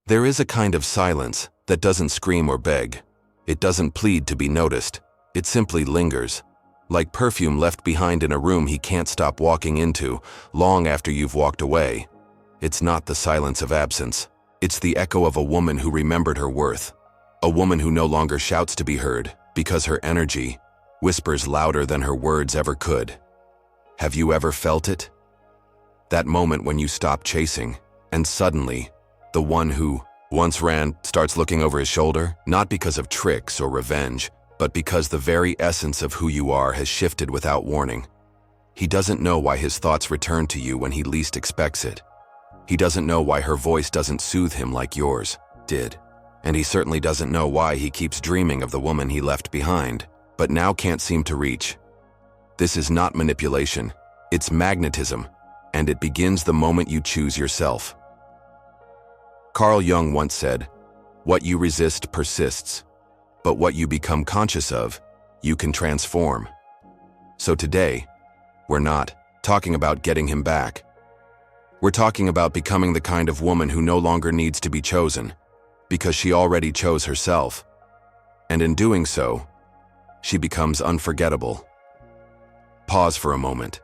There is a kind of silence that doesn't scream or beg. It doesn't plead to be noticed. It simply lingers, like perfume left behind in a room he can't stop walking into, long after you've walked away. It's not the silence of absence. It's the echo of a woman who remembered her worth. A woman who no longer shouts to be heard, because her energy whispers louder than her words ever could. Have you ever felt it? That moment when you stop chasing, and suddenly, the one who once ran starts looking over his shoulder, not because of tricks or revenge, but because the very essence of who you are has shifted without warning. He doesn't know why his thoughts return to you when he least expects it. He doesn't know why her voice doesn't soothe him like yours did. And he certainly doesn't know why he keeps dreaming of the woman he left behind, but now can't seem to reach. This is not manipulation, it's magnetism, and it begins the moment you choose yourself. Carl Jung once said, "What you resist persists, but what you become conscious of, you can transform." So today, we're not talking about getting him back. We're talking about becoming the kind of woman who no longer needs to be chosen, because she already chose herself. And in doing so, she becomes unforgettable. Pause for a moment.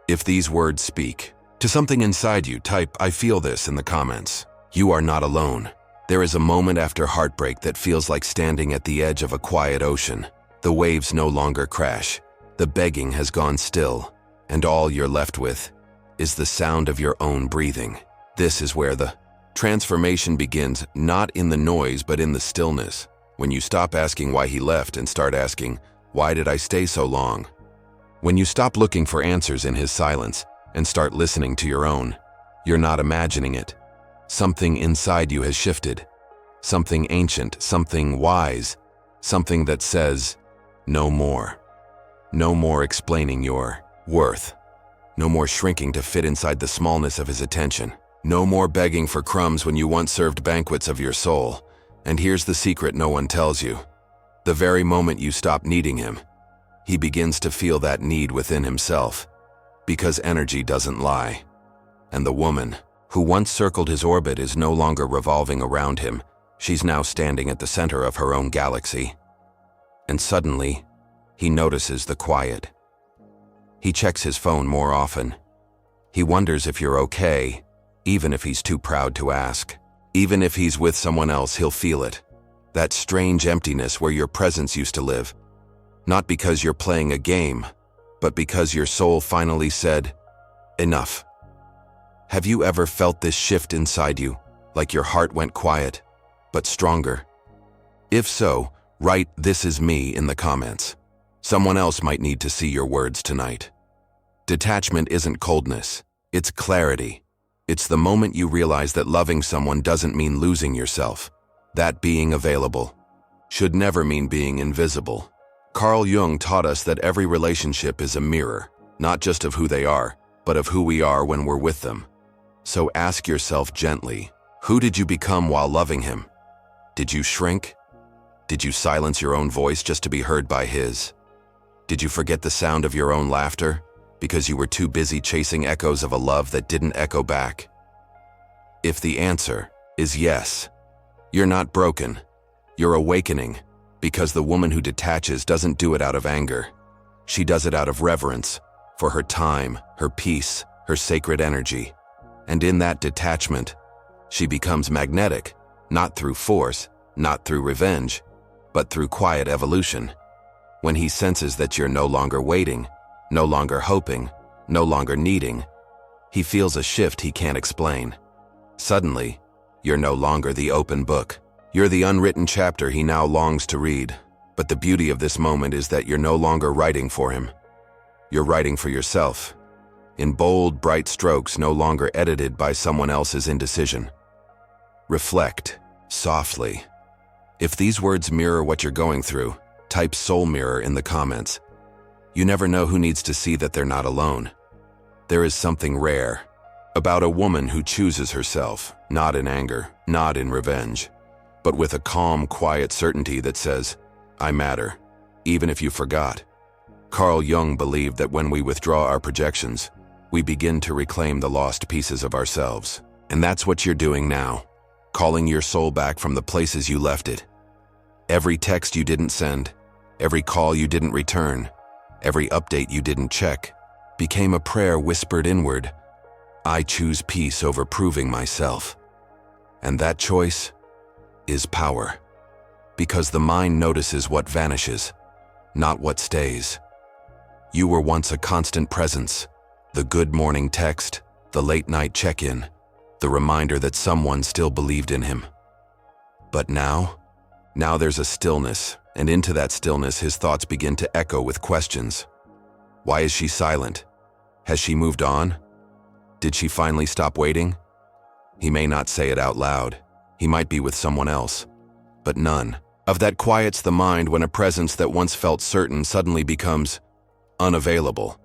If these words speak to something inside you, type "I feel this" in the comments. You are not alone. There is a moment after heartbreak that feels like standing at the edge of a quiet ocean. The waves no longer crash. The begging has gone still, and all you're left with is the sound of your own breathing. This is where the transformation begins, not in the noise but in the stillness. When you stop asking why he left and start asking, "Why did I stay so long?" When you stop looking for answers in his silence and start listening to your own, you're not imagining it. Something inside you has shifted. Something ancient, something wise, something that says, no more. No more explaining your worth. No more shrinking to fit inside the smallness of his attention. No more begging for crumbs when you once served banquets of your soul. And here's the secret no one tells you. The very moment you stop needing him, he begins to feel that need within himself. Because energy doesn't lie. And the woman who once circled his orbit is no longer revolving around him. She's now standing at the center of her own galaxy. And suddenly, he notices the quiet. He checks his phone more often. He wonders if you're okay, even if he's too proud to ask. Even if he's with someone else, he'll feel it. That strange emptiness where your presence used to live. Not because you're playing a game, but because your soul finally said, enough. Have you ever felt this shift inside you, like your heart went quiet, but stronger? If so, write "This is me" in the comments. Someone else might need to see your words tonight. Detachment isn't coldness, it's clarity. It's the moment you realize that loving someone doesn't mean losing yourself. That being available should never mean being invisible. Carl Jung taught us that every relationship is a mirror, not just of who they are, but of who we are when we're with them. So ask yourself gently, who did you become while loving him? Did you shrink? Did you silence your own voice just to be heard by his? Did you forget the sound of your own laughter because you were too busy chasing echoes of a love that didn't echo back? If the answer is yes, you're not broken. You're awakening, because the woman who detaches doesn't do it out of anger. She does it out of reverence for her time, her peace, her sacred energy. And in that detachment, she becomes magnetic, not through force, not through revenge, but through quiet evolution. When he senses that you're no longer waiting, no longer hoping, no longer needing, he feels a shift he can't explain. Suddenly, you're no longer the open book. You're the unwritten chapter he now longs to read. But the beauty of this moment is that you're no longer writing for him. You're writing for yourself. In bold, bright strokes, no longer edited by someone else's indecision. Reflect, softly. If these words mirror what you're going through, type "soul mirror" in the comments. You never know who needs to see that they're not alone. There is something rare about a woman who chooses herself, not in anger, not in revenge, but with a calm, quiet certainty that says, I matter, even if you forgot. Carl Jung believed that when we withdraw our projections, we begin to reclaim the lost pieces of ourselves. And that's what you're doing now. calling your soul back from the places you left it. Every text you didn't send, every call you didn't return, every update you didn't check, became a prayer whispered inward. I choose peace over proving myself. And that choice is power. Because the mind notices what vanishes, not what stays. You were once a constant presence, the good morning text, the late night check-in, the reminder that someone still believed in him. But now there's a stillness, and into that stillness his thoughts begin to echo with questions. Why is she silent? Has she moved on? Did she finally stop waiting? He may not say it out loud. He might be with someone else. But none of that quiets the mind when a presence that once felt certain suddenly becomes unavailable.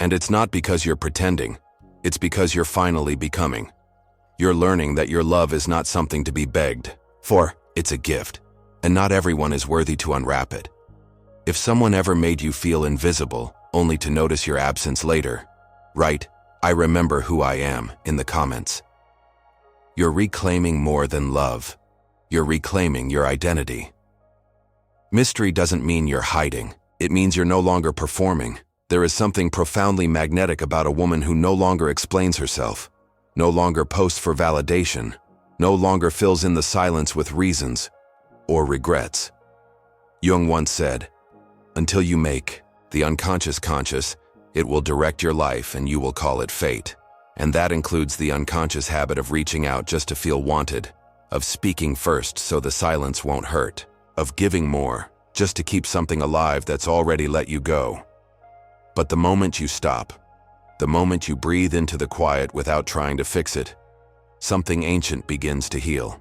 And it's not because you're pretending. It's because you're finally becoming. You're learning that your love is not something to be begged for. It's a gift. And not everyone is worthy to unwrap it. If someone ever made you feel invisible, only to notice your absence later, write, I remember who I am, in the comments. You're reclaiming more than love. You're reclaiming your identity. Mystery doesn't mean you're hiding. It means you're no longer performing. There is something profoundly magnetic about a woman who no longer explains herself, no longer posts for validation, no longer fills in the silence with reasons or regrets. Jung once said, until you make the unconscious conscious, it will direct your life and you will call it fate. And that includes the unconscious habit of reaching out just to feel wanted, of speaking first so the silence won't hurt, of giving more just to keep something alive that's already let you go. But the moment you stop, the moment you breathe into the quiet without trying to fix it, something ancient begins to heal.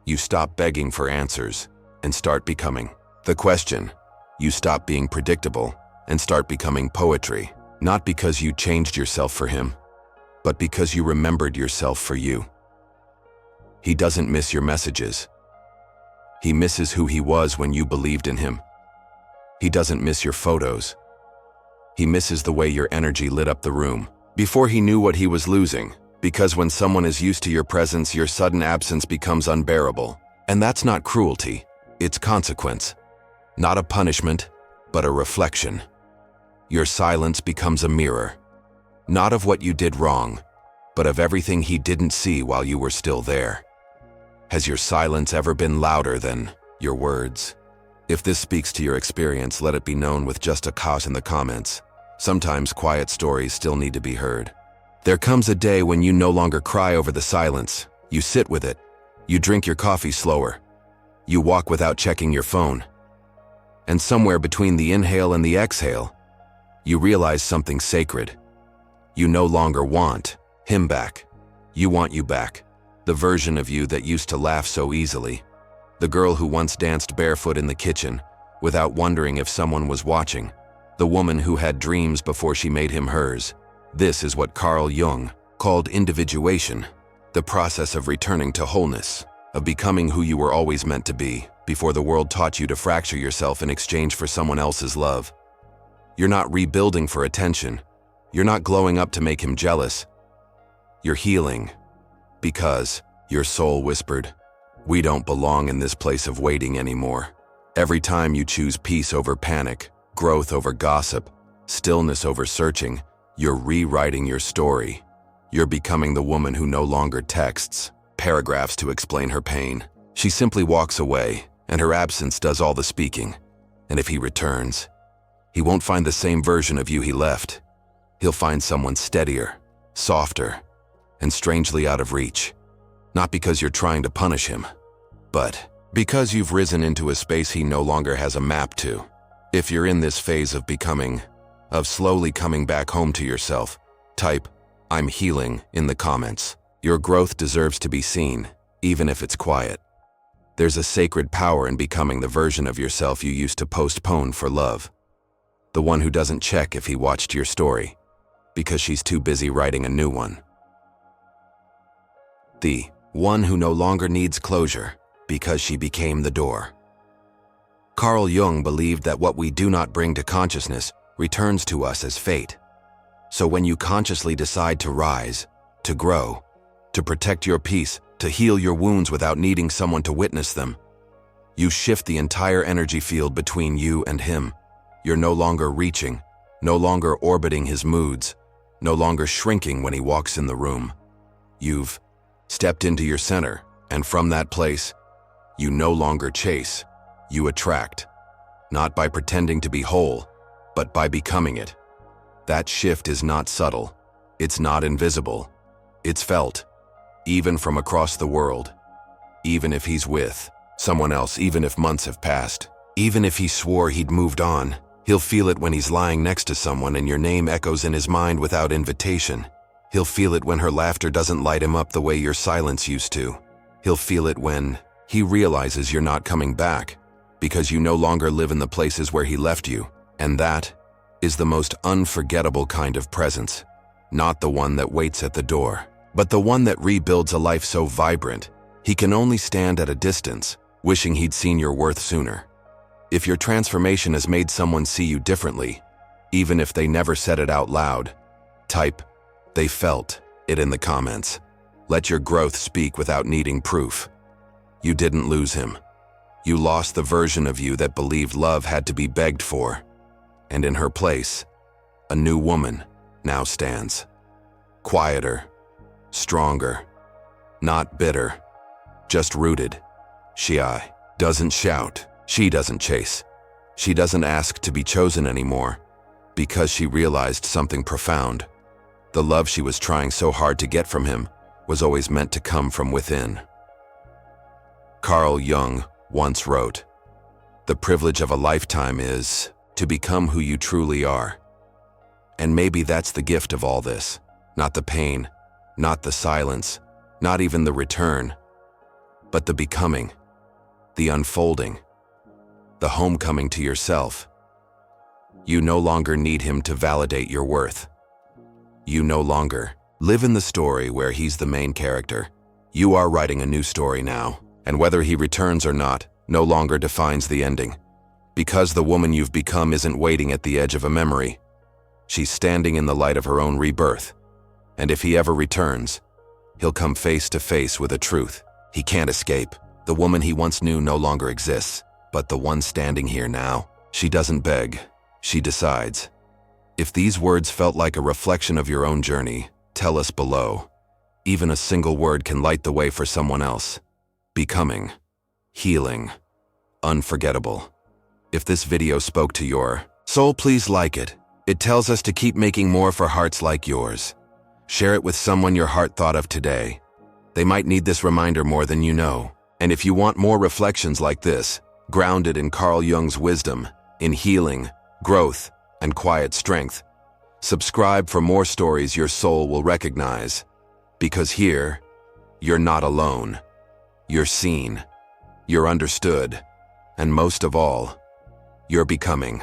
You stop begging for answers and start becoming the question. You stop being predictable and start becoming poetry, not because you changed yourself for him, but because you remembered yourself for you. He doesn't miss your messages. He misses who he was when you believed in him. He doesn't miss your photos. He misses the way your energy lit up the room before he knew what he was losing, because when someone is used to your presence, your sudden absence becomes unbearable. And that's not cruelty, it's consequence. Not a punishment, but a reflection. Your silence becomes a mirror, not of what you did wrong, but of everything he didn't see while you were still there. Has your silence ever been louder than your words? If this speaks to your experience, let it be known with just a caution in the comments. Sometimes quiet stories still need to be heard. There comes a day when you no longer cry over the silence. You sit with it. You drink your coffee slower. You walk without checking your phone. And somewhere between the inhale and the exhale, you realize something sacred. You no longer want him back. You want you back. The version of you that used to laugh so easily. The girl who once danced barefoot in the kitchen without wondering if someone was watching. The woman who had dreams before she made him hers. This is what Carl Jung called individuation, the process of returning to wholeness, of becoming who you were always meant to be, before the world taught you to fracture yourself in exchange for someone else's love. You're not rebuilding for attention. You're not glowing up to make him jealous. You're healing, because your soul whispered, we don't belong in this place of waiting anymore. Every time you choose peace over panic, growth over gossip, stillness over searching, you're rewriting your story. You're becoming the woman who no longer texts paragraphs to explain her pain. She simply walks away, and her absence does all the speaking. And if he returns, he won't find the same version of you he left. He'll find someone steadier, softer, and strangely out of reach. Not because you're trying to punish him, but because you've risen into a space he no longer has a map to. If you're in this phase of becoming, of slowly coming back home to yourself, type, I'm healing in the comments. Your growth deserves to be seen, even if it's quiet. There's a sacred power in becoming the version of yourself you used to postpone for love. The one who doesn't check if he watched your story, because she's too busy writing a new one. The one who no longer needs closure, because she became the door. Carl Jung believed that what we do not bring to consciousness returns to us as fate. So when you consciously decide to rise, to grow, to protect your peace, to heal your wounds without needing someone to witness them. You shift the entire energy field between you and him. You're no longer reaching, no longer orbiting his moods, no longer shrinking when he walks in the room. You've stepped into your center, and from that place, you no longer chase, you attract. Not by pretending to be whole, but by becoming it. That shift is not subtle. It's not invisible. It's felt, even from across the world. Even if he's with someone else, even if months have passed, even if he swore he'd moved on, he'll feel it when he's lying next to someone and your name echoes in his mind without invitation. He'll feel it when her laughter doesn't light him up the way your silence used to. He'll feel it when he realizes you're not coming back, because you no longer live in the places where he left you. And that is the most unforgettable kind of presence. Not the one that waits at the door, but the one that rebuilds a life so vibrant, he can only stand at a distance, wishing he'd seen your worth sooner. If your transformation has made someone see you differently, even if they never said it out loud, type, "They felt" it in the comments. Let your growth speak without needing proof. You didn't lose him. You lost the version of you that believed love had to be begged for. And in her place, a new woman now stands. Quieter, stronger, not bitter, just rooted. She doesn't shout. She doesn't chase. She doesn't ask to be chosen anymore, because she realized something profound. The love she was trying so hard to get from him was always meant to come from within. Carl Jung once wrote, "The privilege of a lifetime is to become who you truly are." And maybe that's the gift of all this. Not the pain, not the silence, not even the return, but the becoming, the unfolding, the homecoming to yourself. You no longer need him to validate your worth. You no longer live in the story where he's the main character. You are writing a new story now, and whether he returns or not no longer defines the ending. Because the woman you've become isn't waiting at the edge of a memory. She's standing in the light of her own rebirth. And if he ever returns, he'll come face to face with a truth he can't escape. The woman he once knew no longer exists, but the one standing here now, she doesn't beg, she decides. If these words felt like a reflection of your own journey, tell us below. Even a single word can light the way for someone else. Becoming, healing, unforgettable. If this video spoke to your soul, please like it. It tells us to keep making more for hearts like yours. Share it with someone your heart thought of today. They might need this reminder more than you know. And if you want more reflections like this, grounded in Carl Jung's wisdom, in healing, growth, and quiet strength, subscribe for more stories your soul will recognize. Because here, you're not alone. You're seen, you're understood, and most of all, you're becoming.